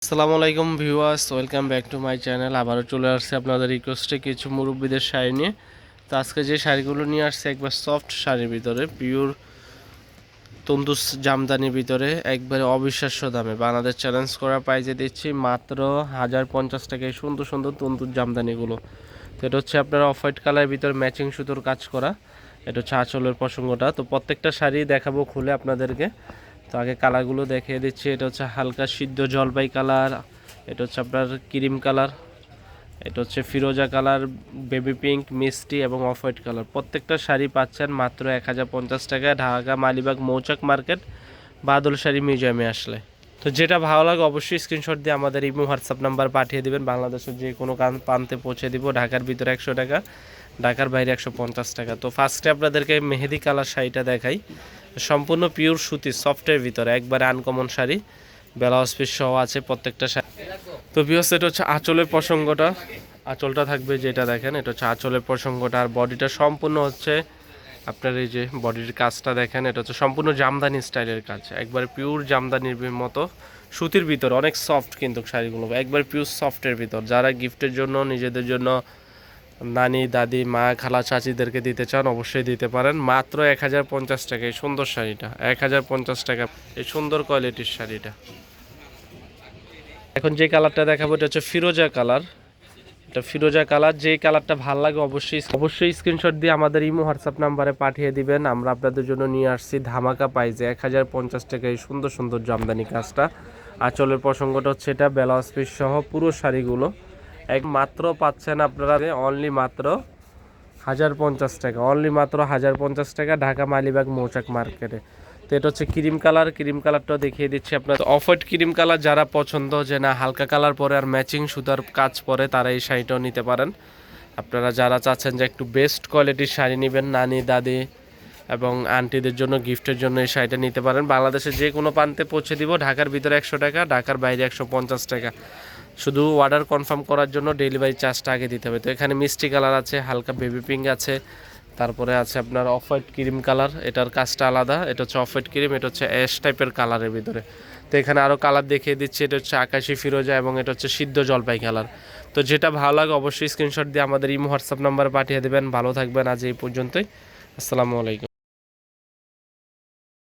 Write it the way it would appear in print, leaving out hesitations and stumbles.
আসসালামু আলাইকুম viewers, welcome back to my channel. আবারও চলে আসছে আপনাদের রিকোয়েস্টে কিছু মুরব্বীদের শাড়ি নিয়ে। তো আজকে যে শাড়িগুলো নিয়ে আসছে একবার সফট শাড়ির ভিতরে, পিওর তন্দুস জামদানির ভিতরে, একবারে অবিশ্বাস্য দামে বাংলাদেশ চ্যালেঞ্জ করা প্রাইজে দিচ্ছি মাত্র 1050 টাকায় সুন্দর সুন্দর তন্দুর জামদানিগুলো। তো এটা হচ্ছে আপনার অফ হোয়াইট কালারের ভিতরে ম্যাচিং সুতোর কাজ করা। এটা হচ্ছে আঁচলের প্রসঙ্গটা। তো প্রত্যেকটা শাড়ি দেখাবো খুলে আপনাদেরকে। তো আগে কালারগুলো দেখিয়ে দিচ্ছি। এটা হচ্ছে হালকা সিদ্ধ জলপাই কালার, এটা হচ্ছে আপনার ক্রিম কালার, এটা হচ্ছে ফিরোজা কালার, বেবি পিঙ্ক, মিষ্টি এবং অফ হোয়াইট কালার। প্রত্যেকটা শাড়ি পাচ্ছেন মাত্র 1050 টাকায়, ঢাকা মালিবাগ মৌচাক মার্কেট, বাদল শাড়ি মিউজিয়ামে আসলে। তো যেটা ভালো লাগে অবশ্যই স্ক্রিনশট দিয়ে আমাদের ইমো হোয়াটসঅ্যাপ নাম্বার পাঠিয়ে দিবেন। বাংলাদেশের যে কোনো প্রান্তে পৌঁছে দিব। ঢাকার ভিতরে 100 টাকা, ঢাকার বাইরে 150 টাকা। তো ফার্স্টে আপনাদেরকে মেহেদি কালার শাড়িটা দেখাই। সম্পূর্ণ পিওর সুতি সফটের ভিতরে একবারে আনকমন শাড়ি, ব্লাউজ পিস সহ আছে প্রত্যেকটা শাড়ি। তো ভিউয়ার্স, এটা হচ্ছে আঁচলের প্রসঙ্গটা। আঁচলটা থাকবে যেটা দেখেন, এটা হচ্ছে আঁচলের প্রসঙ্গটা। আর বডিটা সম্পূর্ণ হচ্ছে আপনার এই যে বডির কাজটা দেখেন, এটা হচ্ছে সম্পূর্ণ জামদানি স্টাইলের কাজ, একবারে পিওর জামদানির মতো সুতির ভিতর। অনেক সফট কিন্তু শাড়িগুলো, একবার পিওর সফটের ভিতর। যারা গিফটের জন্য, নিজেদের জন্য, নানি দাদি মা খালা চাচিদেরকে দিতে চান অবশ্যই দিতে পারেন। মাত্র 1050 টাকা এই সুন্দর শাড়িটা, 1050 টাকা এই সুন্দর কোয়ালিটির শাড়িটা। এখন যে কালারটা দেখাবো এটা হচ্ছে ফিরোজা কালার। এটা ফিরোজা কালার, যে কালারটা ভালো লাগে অবশ্যই স্ক্রিনশট দিয়ে আমাদের ইমো হোয়াটসঅ্যাপ নাম্বারে পাঠিয়ে দিবেন। আমরা আপনাদের জন্য নিয়ে আসছি ধামাকা প্রাইজে 1050 টাকা এই সুন্দর সুন্দর জামদানি কাজটা। আঁচলের প্রসঙ্গটা হচ্ছে এটা, ব্লাউজ পিস সহ পুরো শাড়িগুলো এক মাত্র পাচ্ছেন আপনারা অনলি মাত্র 1050 টাকা, অনলি মাত্র 1050 টাকা, ঢাকা মালিবাগ মৌচাক মার্কেটে। তো এটা হচ্ছে ক্রিম কালার, ক্রিম কালারটাও দেখিয়ে দিচ্ছি আপনার। অফ হোয়াইট ক্রিম কালার যারা পছন্দ, যে না হালকা কালার পরে আর ম্যাচিং সুতার কাজ পরে, তারা এই শাড়িটাও নিতে পারেন। আপনারা যারা চাচ্ছেন যে একটু বেস্ট কোয়ালিটির শাড়ি নেবেন নানি দাদি এবং আন্টিদের জন্য গিফটের জন্য, এই শাড়িটা নিতে পারেন। বাংলাদেশের যে কোনো প্রান্তে পৌঁছে দিব। ঢাকার ভিতরে 100 টাকা, ঢাকার বাইরে 150 টাকা। শুধু অর্ডার কনফার্ম করার জন্য ডেলিভারি চার্জটা আগে দিতে হবে। তো এখানে মিষ্টি কালার আছে, হালকা বেবি পিঙ্ক আছে, তারপরে আছে আপনার অফ হোয়াইট ক্রিম কালার, এটার কাজটা আলাদা। এটা হচ্ছে অফ হোয়াইট ক্রিম, এটা হচ্ছে অ্যাশ টাইপের কালারের ভিতরে। তো এখানে আরও কালার দেখিয়ে দিচ্ছি। এটা হচ্ছে আকাশি ফিরোজা এবং এটা হচ্ছে সিদ্ধ জলপাই কালার। তো যেটা ভালো লাগে অবশ্যই স্ক্রিনশট দিয়ে আমাদের ইমো হোয়াটসঅ্যাপ নাম্বারে পাঠিয়ে দেবেন। ভালো থাকবেন, আজ এই পর্যন্তই। আসসালামু আলাইকুম।